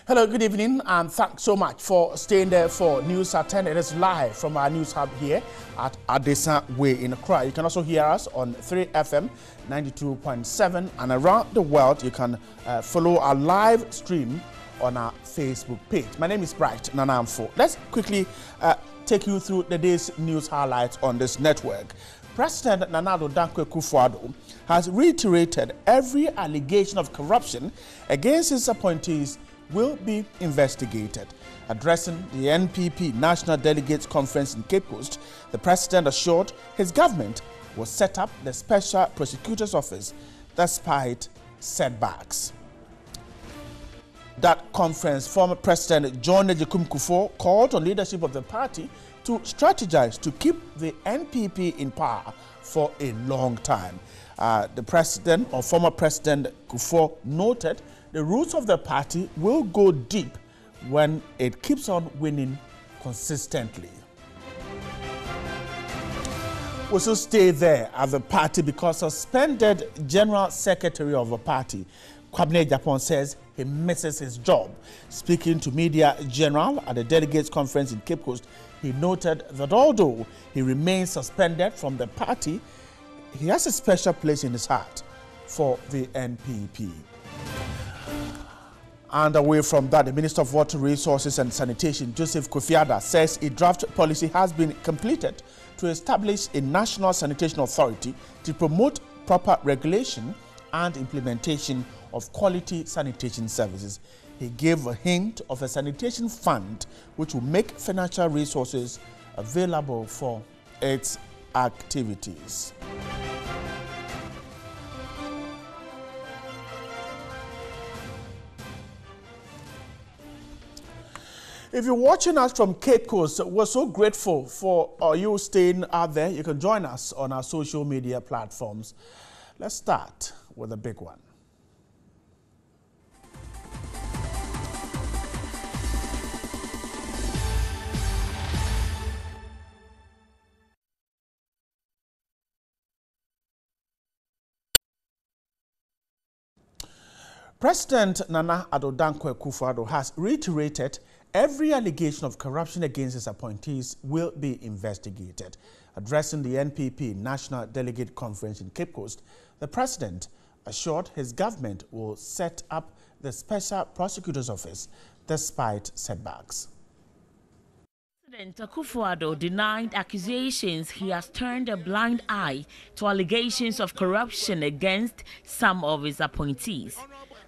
Hello, good evening, and thanks so much for staying there for News at 10. It is live from our news hub here at Adesa Way in Accra. You can also hear us on 3FM 92.7, and around the world you can follow our live stream on our Facebook page. My name is Bright Nanamfo. Let's quickly take you through the day's news highlights on this network. President Nana Addo Dankwa Akufo-Addo has reiterated every allegation of corruption against his appointees will be investigated. Addressing the NPP National Delegates Conference in Cape Coast, the president assured his government will set up the Special Prosecutor's Office despite setbacks. That conference, former President John Agyekum Kufuor called on leadership of the party to strategize to keep the NPP in power for a long time. The president, or former President Kufuor, noted the roots of the party will go deep when it keeps on winning consistently. We'll also stay there at the party because suspended General Secretary of the party, Kwabena Agyapong, says he misses his job. Speaking to Media General at the Delegates Conference in Cape Coast, he noted that although he remains suspended from the party, he has a special place in his heart for the NPP. And away from that, the Minister of Water Resources and Sanitation, Joseph Kofi Adda, says a draft policy has been completed to establish a national sanitation authority to promote proper regulation and implementation of quality sanitation services. He gave a hint of a sanitation fund which will make financial resources available for its activities. If you're watching us from Cape Coast, we're so grateful for you staying out there. You can join us on our social media platforms. Let's start with a big one. President Nana Addo Dankwa Akufo-Addo has reiterated every allegation of corruption against his appointees will be investigated. Addressing the NPP National Delegate Conference in Cape Coast, the president assured his government will set up the Special Prosecutor's Office despite setbacks. President Akufo-Addo denied accusations he has turned a blind eye to allegations of corruption against some of his appointees.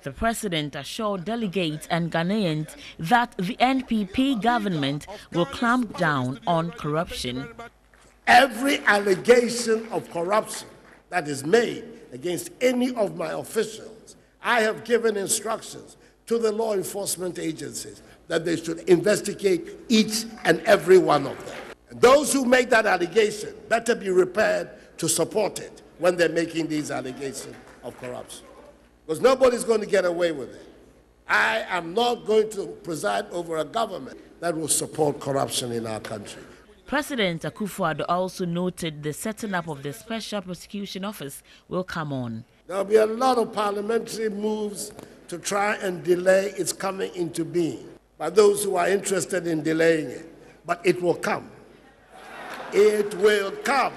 The president assured delegates and Ghanaians that the NPP government will clamp down on corruption. Every allegation of corruption that is made against any of my officials, I have given instructions to the law enforcement agencies that they should investigate each and every one of them. And those who make that allegation better be prepared to support it when they're making these allegations of corruption. Because nobody's going to get away with it. I am not going to preside over a government that will support corruption in our country. President Akufo-Addo also noted the setting up of the Special Prosecution Office will come on. There will be a lot of parliamentary moves to try and delay its coming into being by those who are interested in delaying it. But it will come. It will come.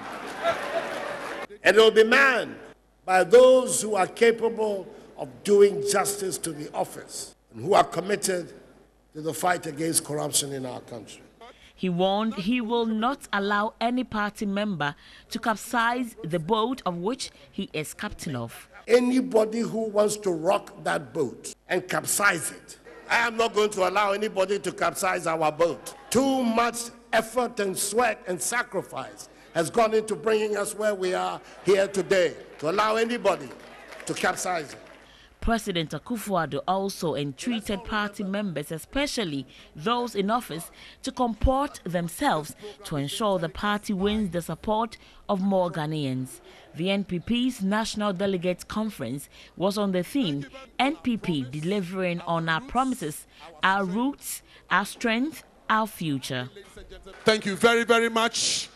And it will be manned by those who are capable of doing justice to the office and who are committed to the fight against corruption in our country. He warned he will not allow any party member to capsize the boat of which he is captain of. Anybody who wants to rock that boat and capsize it, I am not going to allow anybody to capsize our boat. Too much effort and sweat and sacrifice has gone into bringing us where we are here today, to allow anybody to capsize it. President Akufo-Addo also entreated party members, especially those in office, to comport themselves to ensure the party wins the support of more Ghanaians. The NPP's National Delegates Conference was on the theme, NPP delivering on our promises, our roots, our strength, our future. Thank you very, very much.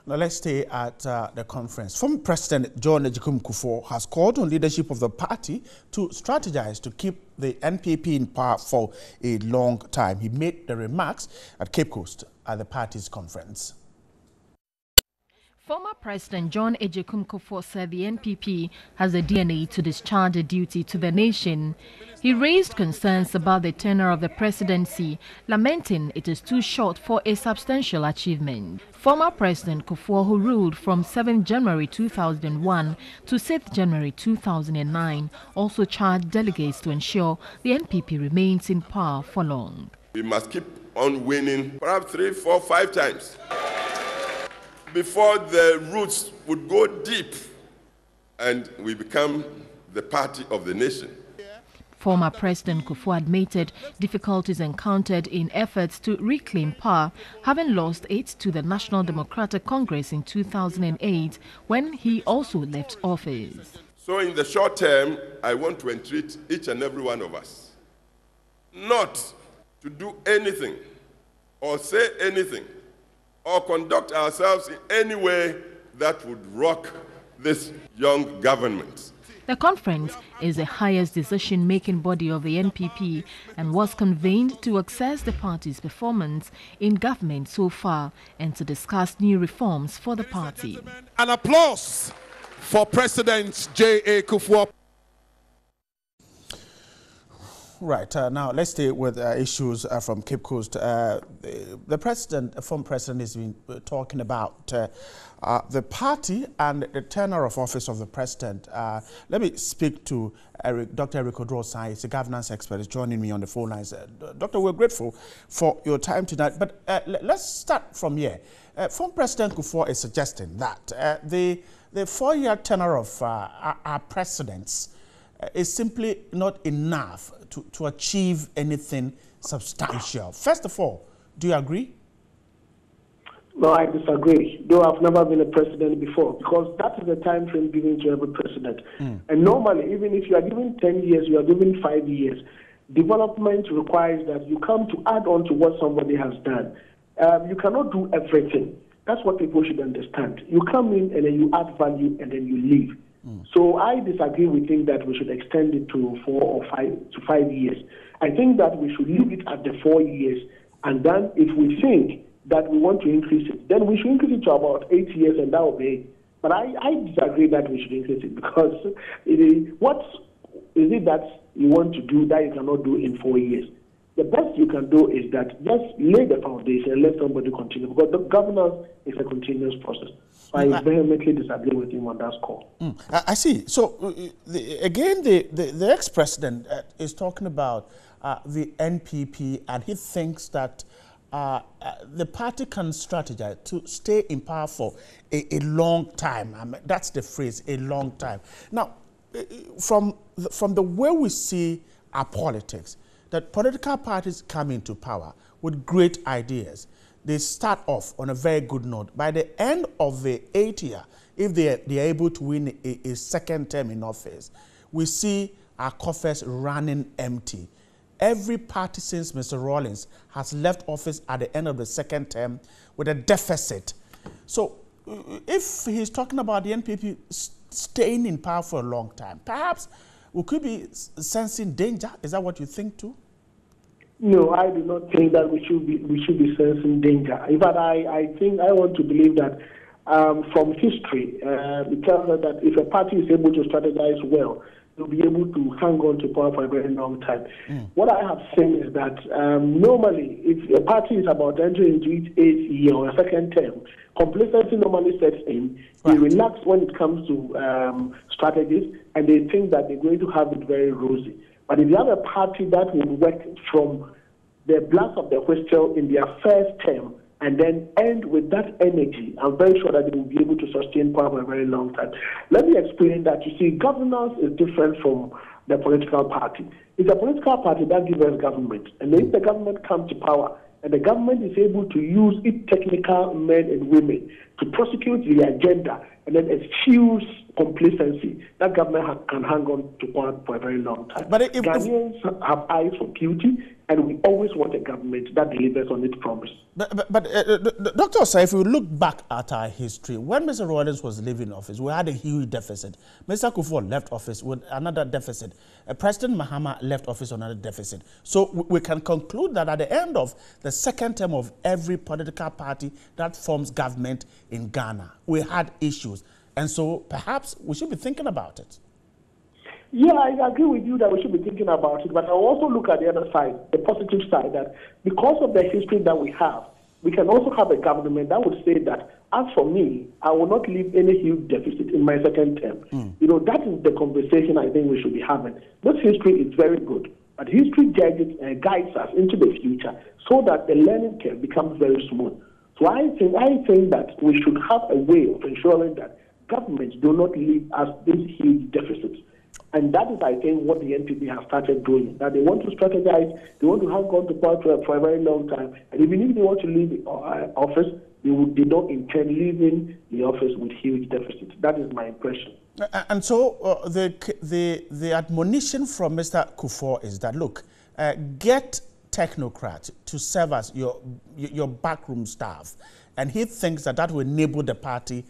Now let's stay at the conference. Former President John Agyekum Kufuor has called on leadership of the party to strategize to keep the NPP in power for a long time. He made the remarks at Cape Coast at the party's conference. Former President John Agyekum Kufuor said the NPP has the DNA to discharge a duty to the nation. He raised concerns about the tenure of the presidency, lamenting it is too short for a substantial achievement. Former President Kufuor, who ruled from 7 January 2001 to 6 January 2009, also charged delegates to ensure the NPP remains in power for long. We must keep on winning, perhaps 3, 4, 5 times, before the roots would go deep and we become the party of the nation. Former President Kufuor admitted difficulties encountered in efforts to reclaim power, having lost it to the National Democratic Congress in 2008 when he also left office. So in the short term, I want to entreat each and every one of us not to do anything or say anything or conduct ourselves in any way that would rock this young government. The conference is the highest decision-making body of the NPP and was convened to assess the party's performance in government so far and to discuss new reforms for the party. An applause for President J.A. Kufuor. Right, now let's stay with issues from Cape Coast. The former president has been talking about the party and the tenure of office of the president. Let me speak to Dr. Eric Odro-Osai. He's a governance expert. He's joining me on the phone lines. Doctor, we're grateful for your time tonight, but let's start from here. Former President Kufuor is suggesting that the 4-year tenure of our presidents is simply not enough to achieve anything substantial. First of all, do you agree? No, I disagree. Though I've never been a president before, because that is the time frame given to every president. And normally, even if you are given 10 years, you are given 5 years, development requires that you come to add on to what somebody has done. You cannot do everything. That's what people should understand. You come in and then you add value and then you leave. So I disagree with him that we should extend it to 4 or 5 years. I think that we should leave it at the 4 years, and then if we think that we want to increase it, then we should increase it to about 8 years, and that will be it. But I disagree that we should increase it, because what is it that you want to do that you cannot do in 4 years? The best you can do is that just lay the foundation and let somebody continue, because the governance is a continuous process. So I vehemently disagree with him on that score. I see. So again, the ex-president is talking about the NPP, and he thinks that the party can strategize to stay in power for a long time. I mean, that's the phrase, a long time. Now, from the way we see our politics, that political parties come into power with great ideas. They start off on a very good note. By the end of the 8th year, if they are able to win a second term in office, we see our coffers running empty. Every party since Mr. Rawlings has left office at the end of the second term with a deficit. So if he's talking about the NPP staying in power for a long time, perhaps we could be sensing danger. Is that what you think too? No, I do not think that we should be sensing danger. In fact, I want to believe that from history, it tells us that if a party is able to strategize well, they'll be able to hang on to power for a very long time. What I have seen is that normally, if a party is about entering into its 8th year or a second term, complacency normally sets in. They relax when it comes to strategies, and they think that they're going to have it very rosy. But if you have a party that will work from the blast of the whistle in their first term and then end with that energy, I'm very sure that they will be able to sustain power for a very long time. Let me explain that. You see, governance is different from the political party. It's a political party that gives us government. And if the government comes to power and the government is able to use its technical men and women to prosecute the agenda and then excuse complacency, that government can hang on to power for a very long time. But Ghanaians have eyes for beauty, And we always want a government that delivers on its promise. But Dr. Osei, if we look back at our history, when Mr. Rawlings was leaving office, we had a huge deficit. Mr. Kufuor left office with another deficit. President Mahama left office with another deficit. So we can conclude that at the end of the second term of every political party that forms government in Ghana, we had issues. And so perhaps we should be thinking about it. Yeah, I agree with you that we should be thinking about it, but I also look at the other side, the positive side, that because of the history that we have, we can also have a government that would say that, as for me, I will not leave any huge deficit in my second term. You know, that is the conversation I think we should be having. This history is very good, but history guides us into the future so that the learning curve becomes very smooth. So I think that we should have a way of ensuring that governments do not leave us these huge deficits. And that is, I think, what the NPP has started doing. That they want to strategize, they want to hang on to power for a very long time. And even if they want to leave the office, they don't intend leaving the office with huge deficits. That is my impression. And so the admonition from Mr. Kufuor is that, look, get technocrats to serve as your backroom staff. And he thinks that will enable the party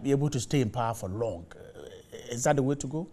be able to stay in power for long. Is that the way to go?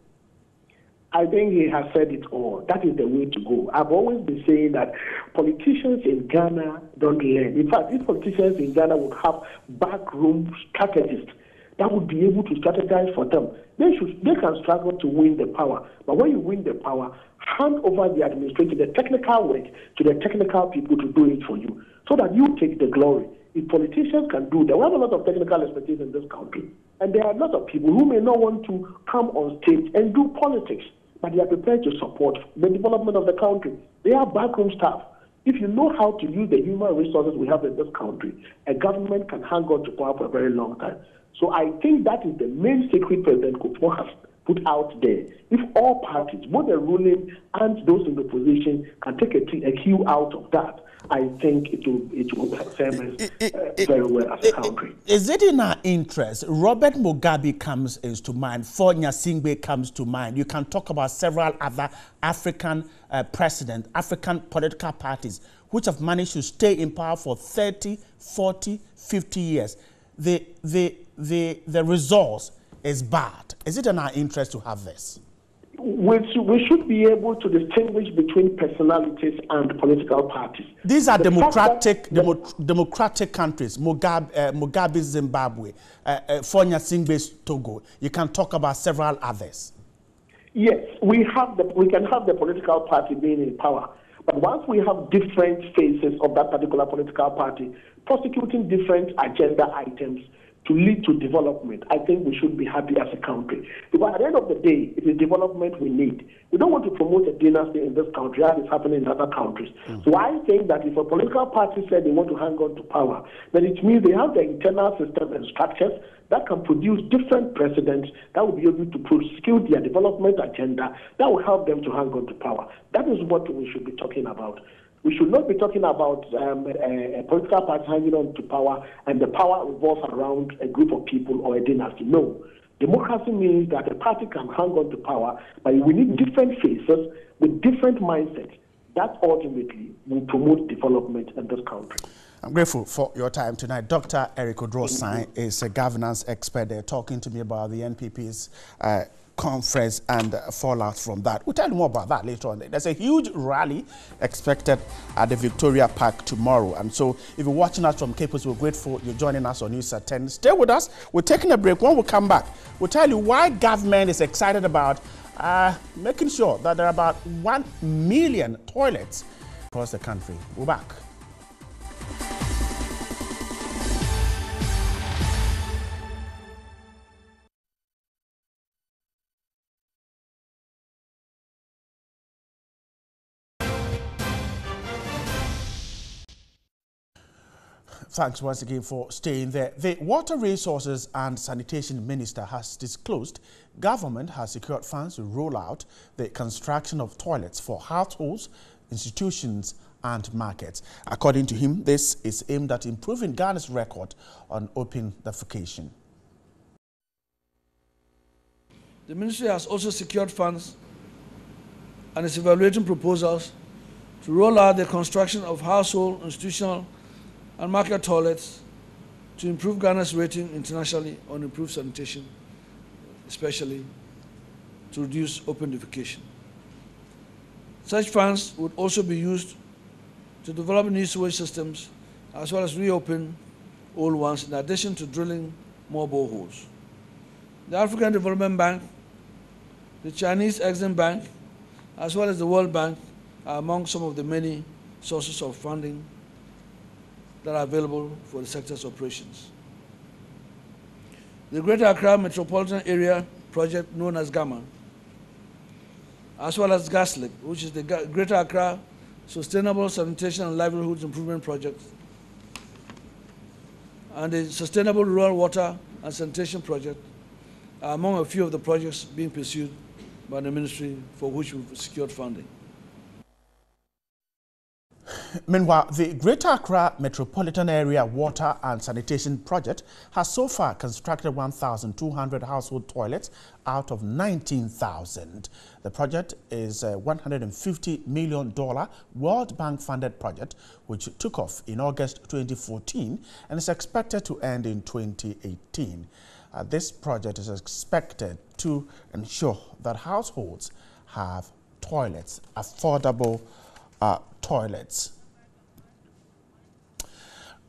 I think he has said it all. That is the way to go. I've always been saying that politicians in Ghana don't learn. In fact, if politicians in Ghana would have backroom strategists that would be able to strategize for them, they can struggle to win the power. But when you win the power, hand over the administration, the technical work to the technical people to do it for you, so that you take the glory. If politicians can do that, we have a lot of technical expertise in this country. And there are a lot of people who may not want to come on stage and do politics, but they are prepared to support the development of the country. They are backroom staff. If you know how to use the human resources we have in this country, a government can hang on to power for a very long time. So I think that is the main secret President Kufuor has put out there. If all parties, both the ruling and those in the opposition, can take a cue out of that, I think it will serve us very well as a country. Is it in our interest? Robert Mugabe comes to mind. Faure Gnassingbé comes to mind. You can talk about several other African presidents, African political parties, which have managed to stay in power for 30, 40, 50 years. The resource is bad. Is it in our interest to have this? We should be able to distinguish between personalities and political parties. These are democratic countries. Mugabe's Zimbabwe, Faure Gnassingbé's Togo. You can talk about several others. Yes, we can have the political party being in power. But once we have different faces of that particular political party prosecuting different agenda items to lead to development, I think we should be happy as a country. Because at the end of the day, it is development we need. We don't want to promote a dynasty in this country as is happening in other countries. So I think that if a political party said they want to hang on to power, then it means they have the internal system and structures that can produce different presidents that will be able to prosecute their development agenda that will help them to hang on to power. That is what we should be talking about. We should not be talking about a political party hanging on to power and the power revolves around a group of people or a dynasty. No. Democracy means that a party can hang on to power, but we need different faces with different mindsets that ultimately will promote development in this country. I'm grateful for your time tonight. Dr. Eric Oduro-San is a governance expert there talking to me about the NPP's conference and fallout from that. We'll tell you more about that later on. There's a huge rally expected at the Victoria Park tomorrow. And so if you're watching us from Cape Coast, we're grateful you're joining us on News at 10. Stay with us. We're taking a break. When we come back, we'll tell you why government is excited about making sure that there are about 1 million toilets across the country. We're back. Thanks once again for staying there. The Water Resources and Sanitation Minister has disclosed government has secured funds to roll out the construction of toilets for households, institutions and markets. According to him, this is aimed at improving Ghana's record on open defecation. The ministry has also secured funds and is evaluating proposals to roll out the construction of household, institutional, and market toilets to improve Ghana's rating internationally on improved sanitation, especially to reduce open defecation. Such funds would also be used to develop new sewage systems as well as reopen old ones, in addition to drilling more boreholes. The African Development Bank, the Chinese Exim Bank, as well as the World Bank are among some of the many sources of funding that are available for the sector's operations. The Greater Accra Metropolitan Area project known as GAMA, as well as GASLIP, which is the Greater Accra Sustainable Sanitation and Livelihoods Improvement Project, and the Sustainable Rural Water and Sanitation Project are among a few of the projects being pursued by the ministry for which we've secured funding. Meanwhile, the Greater Accra Metropolitan Area Water and Sanitation Project has so far constructed 1,200 household toilets out of 19,000. The project is a $150 million World Bank funded project which took off in August 2014 and is expected to end in 2018. This project is expected to ensure that households have toilets, affordable toilets.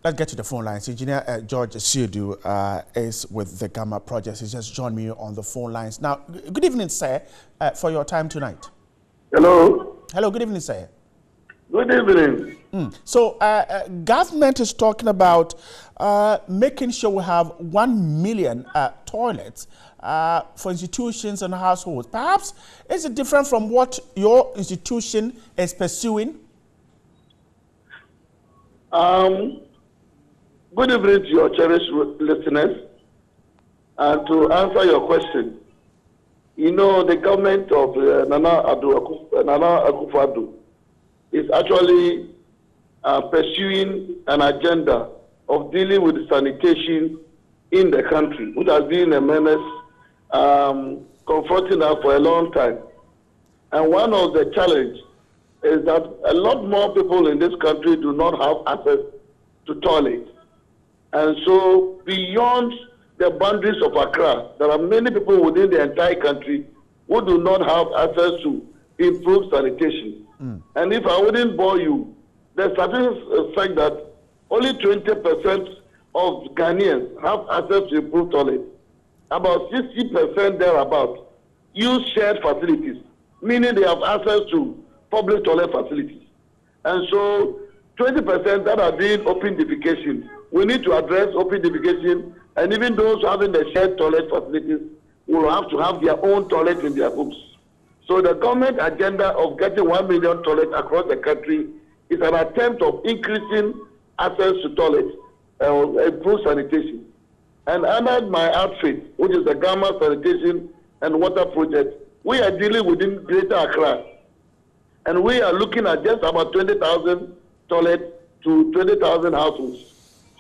Let's get to the phone lines. Engineer George Siedu is with the GAMA project. He's just joined me on the phone lines. Now, good evening, sir, for your time tonight. Hello. Hello, good evening, sir. Good evening. So, government is talking about making sure we have 1 million toilets for institutions and households. Perhaps is it different from what your institution is pursuing? Good evening to your cherished listeners. And to answer your question, you know, the government of Nana Akufo-Addo is actually pursuing an agenda of dealing with sanitation in the country, which has been a menace confronting us for a long time. And one of the challenges is that a lot more people in this country do not have access to toilets. And so beyond the boundaries of Accra, there are many people within the entire country who do not have access to improved sanitation. And if I wouldn't bore you, the statistics fact that only 20% of Ghanaians have access to improved toilets. About 60% thereabout use shared facilities, meaning they have access to public toilet facilities. And so 20% that are doing open defecation, we need to address open defecation, and even those having the shared toilet facilities will have to have their own toilet in their homes. So the government agenda of getting 1 million toilets across the country is an attempt of increasing access to toilets and improved sanitation. And under my outfit, which is the GAMA Sanitation and Water Project, we are dealing within Greater Accra. And we are looking at just about 20,000 toilets to 20,000 households.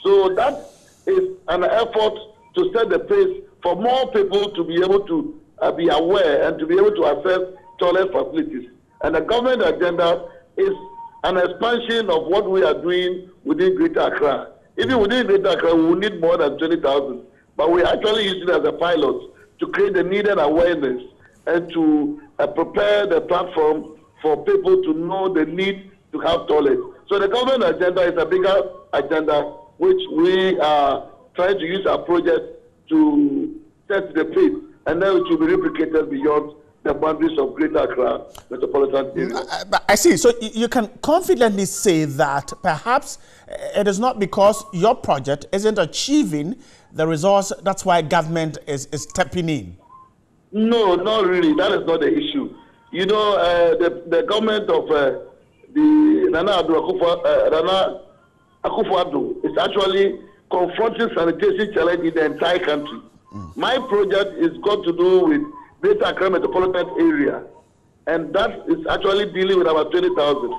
So that is an effort to set the pace for more people to be able to be aware and to be able to access toilet facilities. And the government agenda is an expansion of what we are doing within Greater Accra. Even within Greater Accra, we will need more than 20,000. But we actually use it as a pilot to create the needed awareness and to prepare the platform for people to know the need to have toilets. So the government agenda is a bigger agenda, which we are trying to use our project to set the pace, and then it will be replicated beyond the boundaries of Greater Accra metropolitan area. I see. So you can confidently say that perhaps it is not because your project isn't achieving the results, that's why government is stepping in. No, not really. That is not the issue. You know, the government of the Nana Akufo-Addo is actually confronting sanitation challenge in the entire country. My project is got to do with Greater Accra metropolitan area, and that is actually dealing with about 20,000.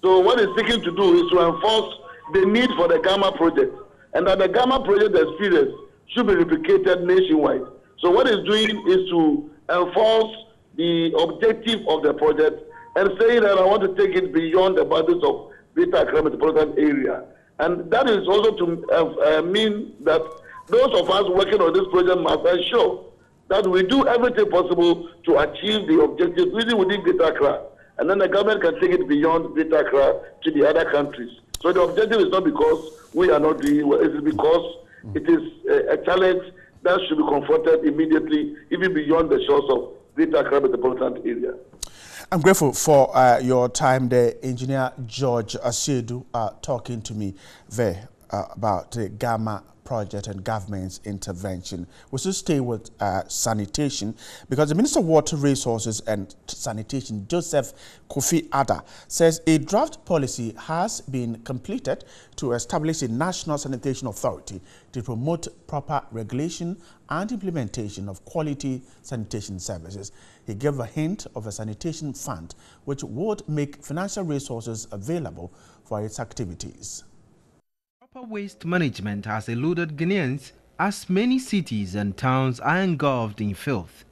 So what it's seeking to do is to enforce the need for the GAMA project, and that the GAMA project experience should be replicated nationwide. So what it's doing is to enforce the objective of the project and saying that I want to take it beyond the boundaries of Greater Accra Metropolitan Area. And that is also to mean that those of us working on this project must ensure that we do everything possible to achieve the objectives within Greater Accra. And then the government can take it beyond Greater Accra to the other countries. So the objective is not because we are not doing well, it is because it is a challenge that should be confronted immediately, even beyond the shores of Greater Accra Metropolitan Area. I'm grateful for your time there, Engineer George Asiedu, talking to me there about the Gamma project and government's intervention. We should stay with sanitation because the Minister of Water Resources and Sanitation, Joseph Kofi Adda, says a draft policy has been completed to establish a National Sanitation Authority to promote proper regulation and implementation of quality sanitation services. He gave a hint of a sanitation fund which would make financial resources available for its activities. Proper waste management has eluded Guineans as many cities and towns are engulfed in filth.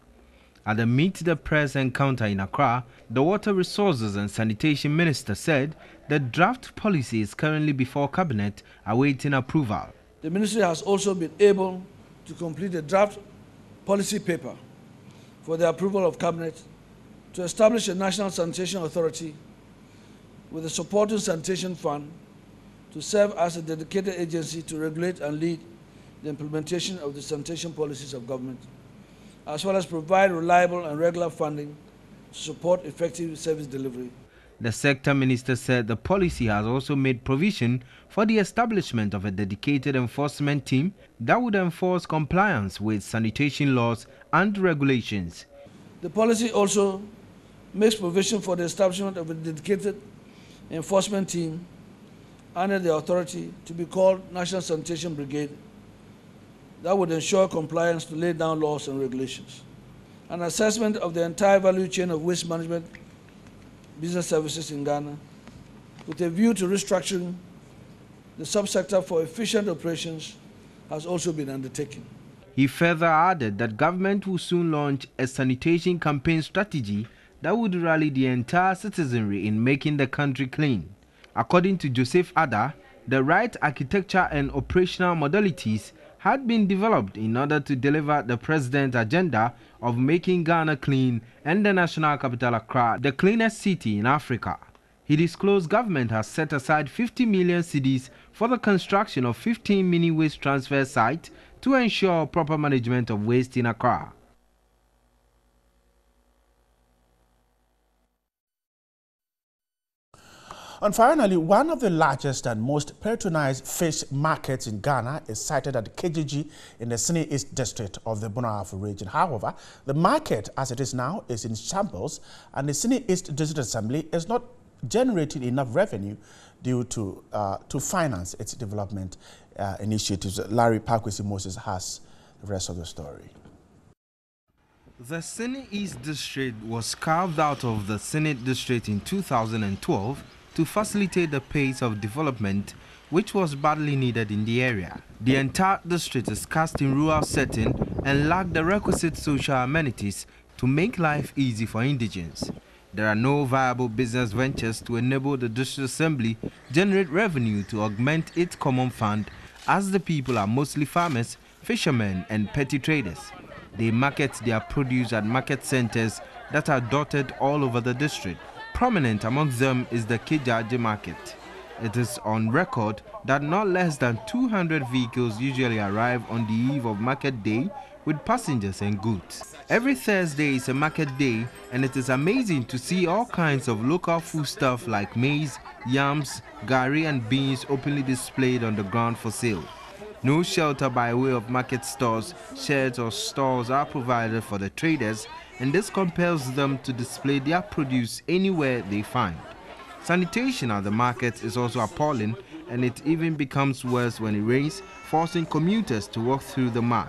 At the Meet the Press encounter in Accra, the Water Resources and Sanitation Minister said the draft policy is currently before Cabinet awaiting approval. The Ministry has also been able to complete a draft policy paper for the approval of Cabinet to establish a National Sanitation Authority with a supporting sanitation fund to serve as a dedicated agency to regulate and lead the implementation of the sanitation policies of government, as well as provide reliable and regular funding to support effective service delivery. The sector minister said the policy has also made provision for the establishment of a dedicated enforcement team that would enforce compliance with sanitation laws and regulations. The policy also makes provision for the establishment of a dedicated enforcement team under the authority to be called National Sanitation Brigade that would ensure compliance to lay down laws and regulations. An assessment of the entire value chain of waste management business services in Ghana with a view to restructuring the subsector for efficient operations has also been undertaken. He further added that government will soon launch a sanitation campaign strategy that would rally the entire citizenry in making the country clean. According to Joseph Adda, the right architecture and operational modalities had been developed in order to deliver the president's agenda of making Ghana clean and the national capital Accra the cleanest city in Africa. He disclosed government has set aside 50 million cedis for the construction of 15 mini waste transfer sites to ensure proper management of waste in Accra. And finally, one of the largest and most patronized fish markets in Ghana is sited at Kejiji in the Sine East district of the Bono-Ahafo region. However, the market as it is now is in shambles, and the Sine East District Assembly is not generating enough revenue due to finance its development initiatives. Larry Parkwesi Moses has the rest of the story. The Sine East District was carved out of the Sine District in 2012 to facilitate the pace of development which was badly needed in the area. The entire district is cast in rural setting and lacked the requisite social amenities to make life easy for indigents. There are no viable business ventures to enable the district assembly generate revenue to augment its common fund, as the people are mostly farmers, fishermen and petty traders. They market their produce at market centers that are dotted all over the district. Prominent amongst them is the Kejaji market. It is on record that not less than 200 vehicles usually arrive on the eve of market day with passengers and goods. Every Thursday is a market day, and it is amazing to see all kinds of local foodstuff like maize, yams, gari and beans openly displayed on the ground for sale. No shelter by way of market stores, sheds or stalls are provided for the traders, and this compels them to display their produce anywhere they find. Sanitation at the markets is also appalling, and it even becomes worse when it rains, forcing commuters to walk through the mud.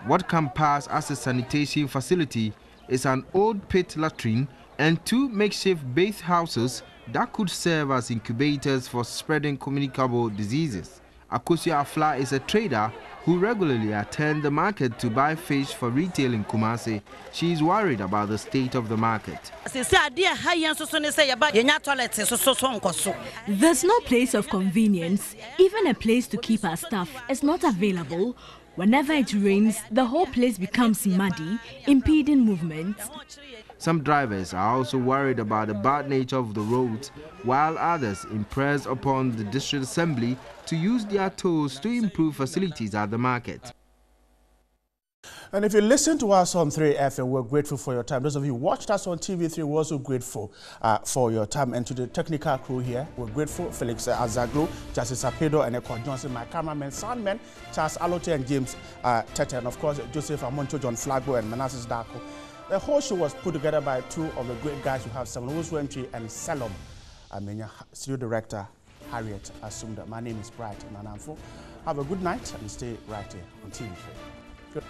What can pass as a sanitation facility is an old pit latrine and 2 makeshift bath houses that could serve as incubators for spreading communicable diseases. Akosia Afla is a trader who regularly attends the market to buy fish for retail in Kumasi. She is worried about the state of the market. There's no place of convenience. Even a place to keep our stuff is not available. Whenever it rains, the whole place becomes muddy, impeding movements. Some drivers are also worried about the bad nature of the roads, while others impress upon the district assembly to use their tools to improve facilities at the market. And if you listen to us on 3FM, we're grateful for your time. Those of you who watched us on TV3, we're also grateful for your time. And to the technical crew here, we're grateful. Felix Azagro, Justice Apedo, and Ekwa Johnson, my cameraman, soundmen, Charles Alote and James Tete, and of course, Joseph Amoncho, John Flagbo, and Manasseh Darko. The whole show was put together by two of the great guys you have, Samuel Wentry and Salom Amenya, studio director Harriet Asumda. My name is Bright Manamfo. Have a good night and stay right here on TV3. Good.